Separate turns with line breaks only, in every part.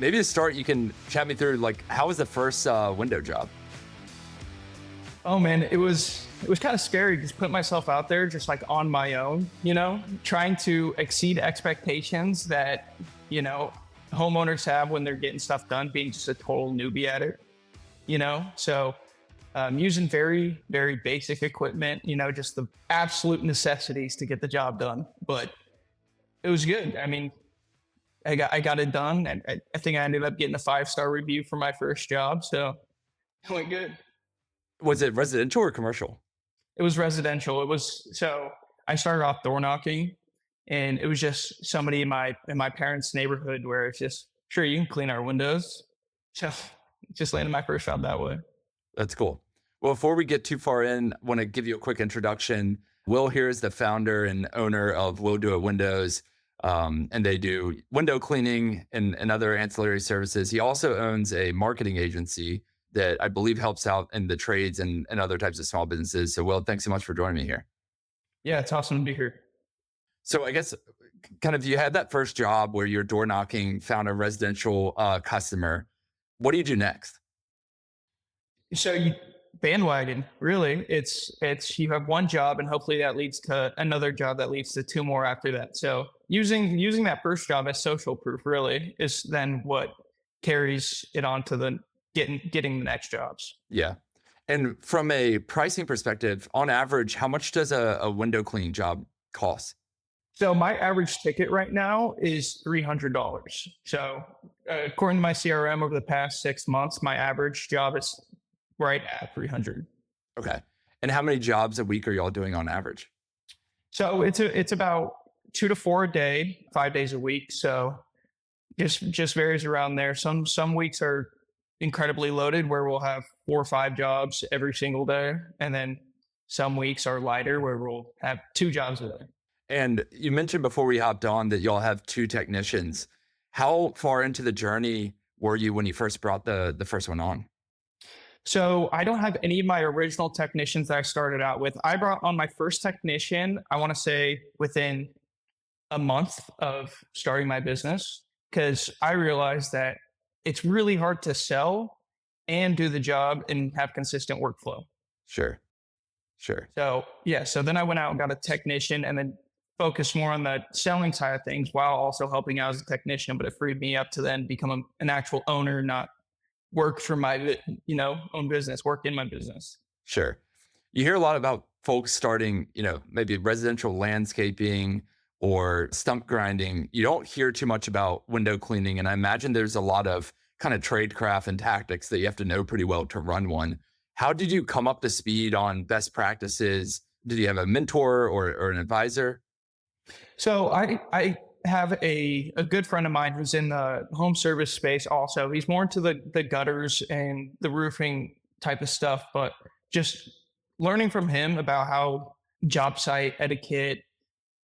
Maybe to start, you can chat me through like how was the first window job?
Oh man, it was kind of scary just putting myself out there just like on my own, trying to exceed expectations that, you know, homeowners have when they're getting stuff done, being just a total newbie at it, So using very, very basic equipment, just the absolute necessities to get the job done. But it was good. I mean, I got it done, and I think I ended up getting a 5-star review for my first job, so it went good.
Was it residential or commercial?
It was residential. It was so I started off door knocking, and it was just somebody in my parents' neighborhood where it's just sure you can clean our windows. So just landed my first job that way.
That's cool. Well, before we get too far in, I want to give you a quick introduction. Will here is the founder and owner of Will Do It Windows, and they do window cleaning and other ancillary services. He also owns a marketing agency that I believe helps out in the trades and other types of small businesses. So, Will, thanks so much for joining me here.
Yeah, it's awesome to be here.
So, I guess kind of you had that first job where you're door knocking, found a residential customer. What do you do next?
So you bandwagon, really. It's you have one job and hopefully that leads to another job that leads to two more after that. So using that first job as social proof really is then what carries it on to the getting the next jobs.
Yeah. And from a pricing perspective, on average, how much does a window cleaning job cost?
So my average ticket right now is $300. So according to my CRM over the past 6 months, my average job is right at 300.
Okay. And how many jobs a week are y'all doing on average?
So it's about 2 to 4 a day, 5 days a week. So just varies around there. Some weeks are incredibly loaded where we'll have 4 or 5 jobs every single day, and then some weeks are lighter where we'll have 2 jobs a day.
And you mentioned before we hopped on that y'all have two technicians. How far into the journey were you when you first brought the first one on?
So I don't have any of my original technicians that I started out with. I brought on my first technician, I want to say within a month of starting my business, because I realized that it's really hard to sell and do the job and have consistent workflow.
Sure. Sure.
So yeah, so then I went out and got a technician and then focused more on the selling side of things while also helping out as a technician. But it freed me up to then become an actual owner, not work for my own business, work in my business.
Sure. You hear a lot about folks starting, maybe residential landscaping or stump grinding. You don't hear too much about window cleaning. And I imagine there's a lot of kind of trade craft and tactics that you have to know pretty well to run one. How did you come up to speed on best practices? Did you have a mentor or an advisor?
So I have a good friend of mine who's in the home service space also. He's more into the gutters and the roofing type of stuff, but just learning from him about how job site etiquette,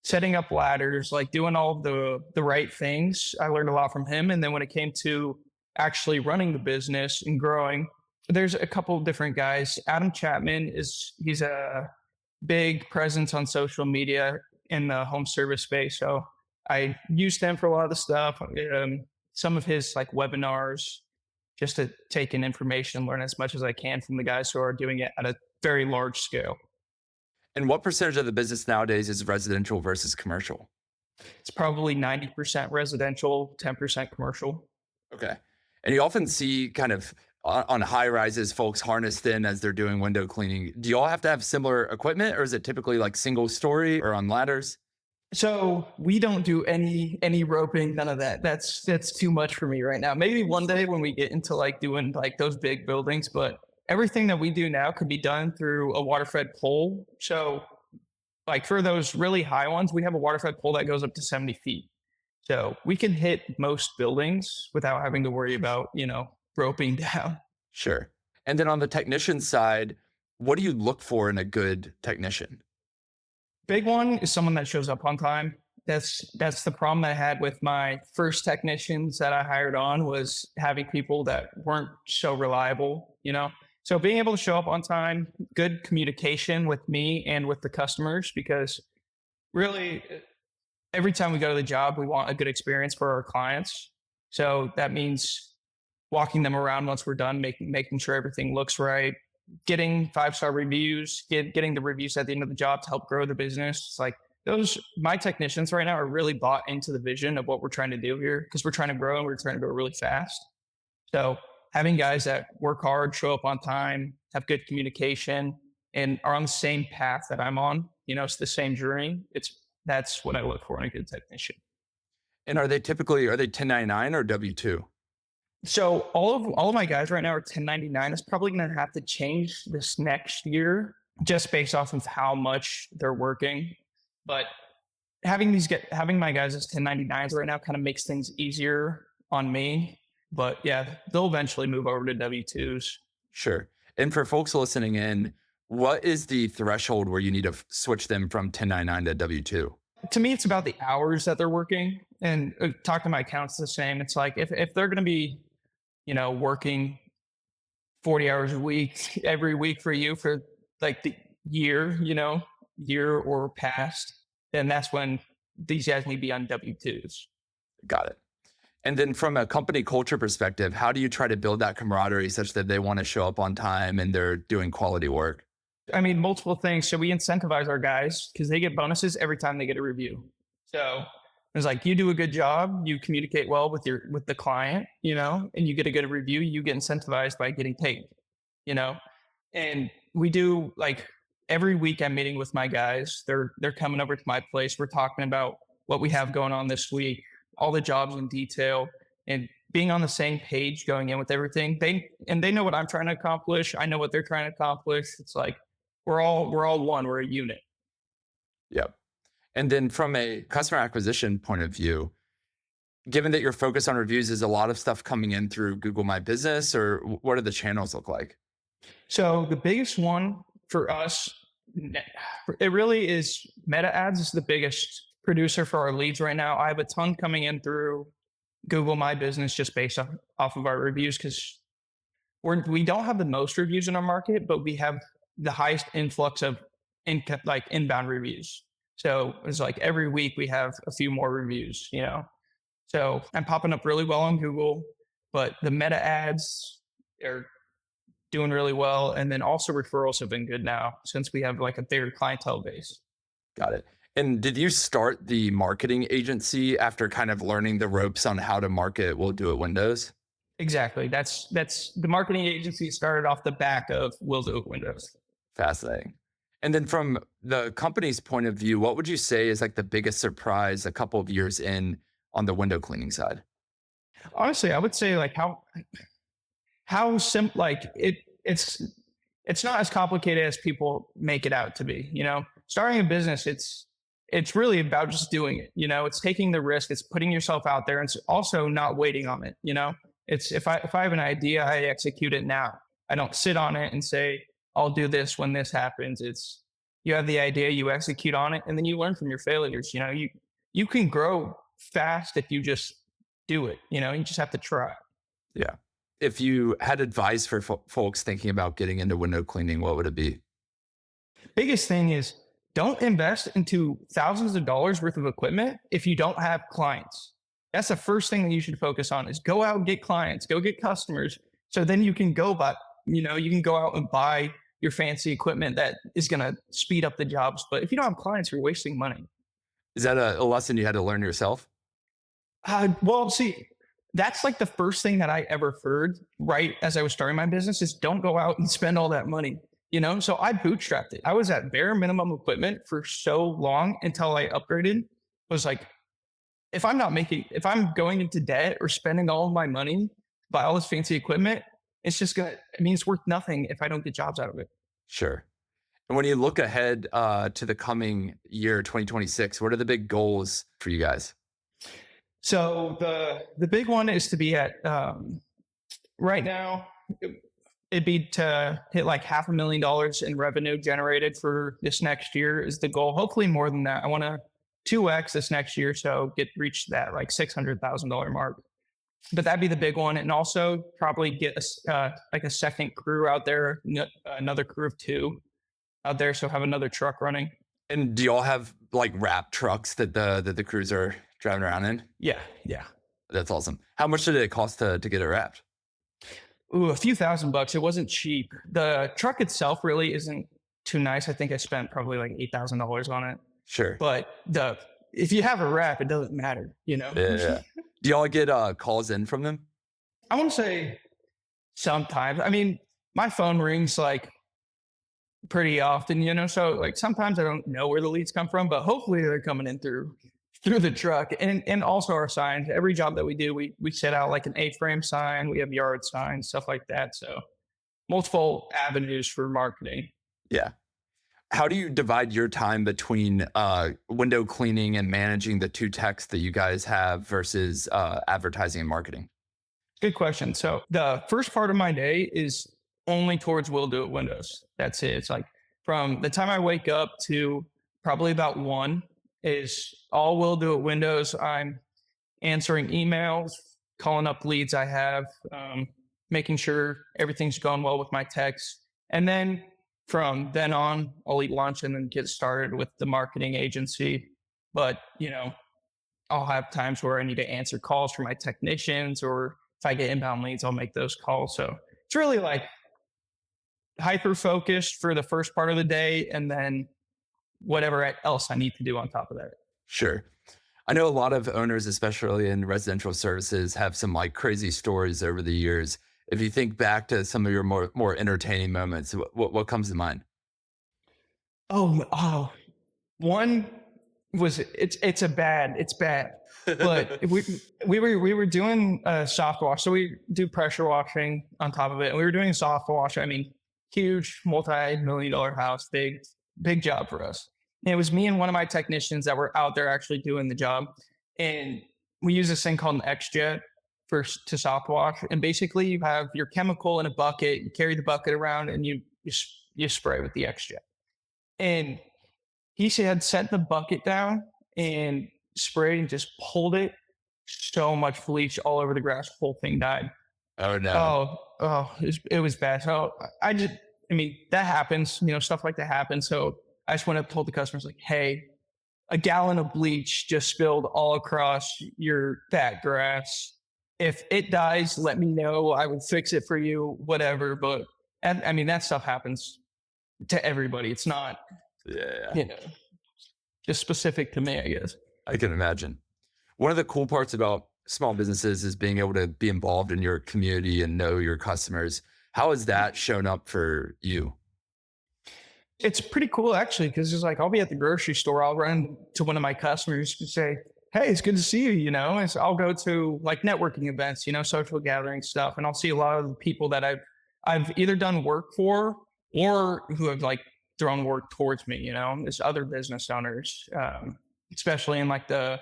setting up ladders, like doing all of the right things. I learned a lot from him. And then when it came to actually running the business and growing, there's a couple of different guys. Adam Chapman he's a big presence on social media in the home service space. So I used them for a lot of the stuff. Some of his like webinars, just to take in information and learn as much as I can from the guys who are doing it at a very large scale.
And what percentage of the business nowadays is residential versus commercial?
It's probably 90% residential, 10% commercial.
Okay. And you often see kind of on high rises, folks harnessed in as they're doing window cleaning. Do you all have to have similar equipment, or is it typically like single story or on ladders?
So we don't do any roping, none of that. That's too much for me right now. Maybe one day when we get into like doing like those big buildings, but everything that we do now could be done through a water-fed pole. So like for those really high ones, we have a water-fed pole that goes up to 70 feet. So we can hit most buildings without having to worry about, roping down.
Sure. And then on the technician side, what do you look for in a good technician?
Big one is someone that shows up on time. That's the problem I had with my first technicians that I hired on, was having people that weren't so reliable, So being able to show up on time, good communication with me and with the customers, because really every time we go to the job, we want a good experience for our clients. So that means walking them around once we're done, making sure everything looks right, getting 5-star reviews, getting the reviews at the end of the job to help grow the business. It's like those my technicians right now are really bought into the vision of what we're trying to do here because we're trying to grow and we're trying to grow really fast. So having guys that work hard, show up on time, have good communication, and are on the same path that I'm on, it's the same journey. That's what I look for in a good technician.
And are they 1099 or W-2?
So all of my guys right now are 1099. It's probably going to have to change this next year just based off of how much they're working. But having my guys as 1099s right now kind of makes things easier on me. But yeah, they'll eventually move over to W2s.
Sure. And for folks listening in, what is the threshold where you need to switch them from 1099 to W-2?
To me, it's about the hours that they're working. And talk to my accounts the same. It's like if they're going to be, working 40 hours a week every week for you for like the year, year or past, then that's when these guys need to be on W2s.
Got it. And then from a company culture perspective, how do you try to build that camaraderie such that they want to show up on time and they're doing quality work?
I mean, multiple things. So we incentivize our guys because they get bonuses every time they get a review. So it's like you do a good job, you communicate well with the client, and you get a good review, you get incentivized by getting paid, you know. And we do like every week I'm meeting with my guys. They're coming over to my place. We're talking about what we have going on this week, all the jobs in detail, and being on the same page going in with everything. They know what I'm trying to accomplish. I know what they're trying to accomplish. It's like we're all one. We're a unit.
Yep. And then from a customer acquisition point of view, given that your focus on reviews, is a lot of stuff coming in through Google My Business, or what do the channels look like?
So the biggest one for us, it really is Meta ads is the biggest producer for our leads right now. I have a ton coming in through Google My Business just based off of our reviews because we don't have the most reviews in our market, but we have the highest influx of like inbound reviews. So it's like every week we have a few more reviews. So I'm popping up really well on Google, but the Meta ads are doing really well. And then also referrals have been good now since we have like a bigger clientele base.
Got it. And did you start the marketing agency after kind of learning the ropes on how to market We'll Do It Windows?
Exactly. That's the marketing agency started off the back of Will Do It Windows.
Fascinating. And then from the company's point of view, what would you say is like the biggest surprise a couple of years in on the window cleaning side?
Honestly, I would say like how simple like it's not as complicated as people make it out to be. Starting a business, it's really about just doing it. It's taking the risk, it's putting yourself out there, and it's also not waiting on it. It's if I have an idea, I execute it now. I don't sit on it and say I'll do this when this happens. It's you have the idea, you execute on it, and then you learn from your failures. You can grow fast if you just do it. You just have to try.
Yeah. If you had advice for folks thinking about getting into window cleaning, what would it be?
Biggest thing is don't invest into thousands of dollars worth of equipment if you don't have clients. That's the first thing that you should focus on is go out and get clients, go get customers. So then you can you can go out and buy your fancy equipment that is going to speed up the jobs. But if you don't have clients, you're wasting money.
Is that a lesson you had to learn yourself?
Well, see, that's like the first thing that I ever heard right as I was starting my business is don't go out and spend all that money. So I bootstrapped it. I was at bare minimum equipment for so long until I upgraded. Was like, if I'm going into debt or spending all of my money to buy all this fancy equipment, it's worth nothing if I don't get jobs out of it.
Sure. And when you look ahead to the coming year, 2026, what are the big goals for you guys?
So the big one is to be at right now. It'd be to hit like $500,000 in revenue generated for this next year is the goal. Hopefully more than that. I want to 2x this next year, so reach that like $600,000 mark. But that'd be the big one, and also probably get like a second crew out there, another crew of 2 out there, so have another truck running.
And do y'all have like wrap trucks that the crews are driving around in?
Yeah, yeah.
That's awesome. How much did it cost to get it wrapped?
Ooh, a few $1,000s. It wasn't cheap. The truck itself really isn't too nice. I think I spent probably like $8,000 on it.
Sure.
But the if you have a wrap, it doesn't matter, you know?
Yeah, yeah. Do y'all get calls in from them?
I want to say sometimes. I mean, my phone rings like pretty often, you know. So like sometimes I don't know where the leads come from, but hopefully they're coming in through the truck. And also our signs. Every job that we do, we set out like an A-frame sign, we have yard signs, stuff like that. So multiple avenues for marketing.
Yeah. How do you divide your time between window cleaning and managing the two techs that you guys have versus advertising and marketing?
Good question. So the first part of my day is only towards Will Do It Windows. That's it. It's like from the time I wake up to probably about 1 is all Will Do It Windows. I'm answering emails, calling up leads I have, making sure everything's going well with my techs. And then from then on, I'll eat lunch and then get started with the marketing agency. But, you know, I'll have times where I need to answer calls for my technicians, or if I get inbound leads, I'll make those calls. So it's really like hyper focused for the first part of the day, and then whatever else I need to do on top of that.
Sure. I know a lot of owners, especially in residential services, have some like crazy stories over the years. If you think back to some of your more entertaining moments, what comes to mind?
Oh, one was it's bad, but we were doing a soft wash, so we do pressure washing on top of it, and we were doing a soft wash. I mean, huge multi-million-dollar house, big job for us. And it was me and one of my technicians that were out there actually doing the job, and we use this thing called an X-Jet to soft wash. And basically, you have your chemical in a bucket, you carry the bucket around, and you spray with the X-Jet. And he had set the bucket down and sprayed and just pulled it. So much bleach all over the grass. The whole thing died.
Oh no.
It was bad. So I mean, that happens. You know, stuff like that happens. So I just went up, told the customers like, "Hey, a gallon of bleach just spilled all across your fat grass. If it dies, let me know. I will fix it for you. Whatever." But and I mean, that stuff happens to everybody. It's not,
Yeah,
you know, just specific to me, I guess.
I can imagine. One of the cool parts about small businesses is being able to be involved in your community and know your customers. How has that shown up for you?
It's pretty cool actually, because it's like I'll be at the grocery store, I'll run to one of my customers and say, "Hey, it's good to see you." You know, and so I'll go to like networking events, you know, social gathering stuff, and I'll see a lot of the people that I've either done work for or who have like thrown work towards me. You know, as other business owners, especially in like the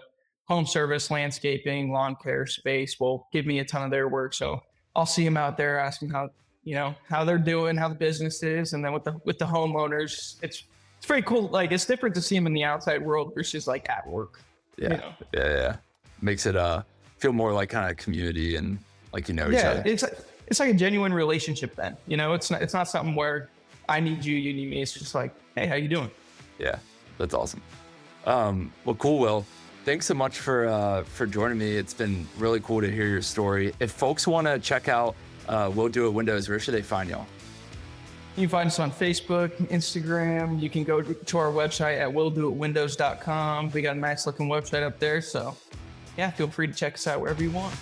home service, landscaping, lawn care space, will give me a ton of their work. So I'll see them out there asking how, you know, how they're doing, how the business is, and then with the homeowners, it's very cool. Like it's different to see them in the outside world versus like at work. You
Yeah,
know?
yeah. Makes it feel more like kind of community and like you know each
Yeah,
other.
it's like a genuine relationship. Then you know, it's not something where I need you, you need me. It's just like, hey, how you doing?
Yeah, that's awesome. Well, cool, Will. Thanks so much for joining me. It's been really cool to hear your story. If folks want to check out We'll Do It Windows, where should they find y'all?
You can find us on Facebook, Instagram. You can go to our website at willdoitwindows.com. We got a nice looking website up there. So yeah, feel free to check us out wherever you want.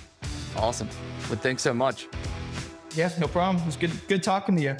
Awesome. Well, thanks so much.
Yeah, no problem. It was good talking to you.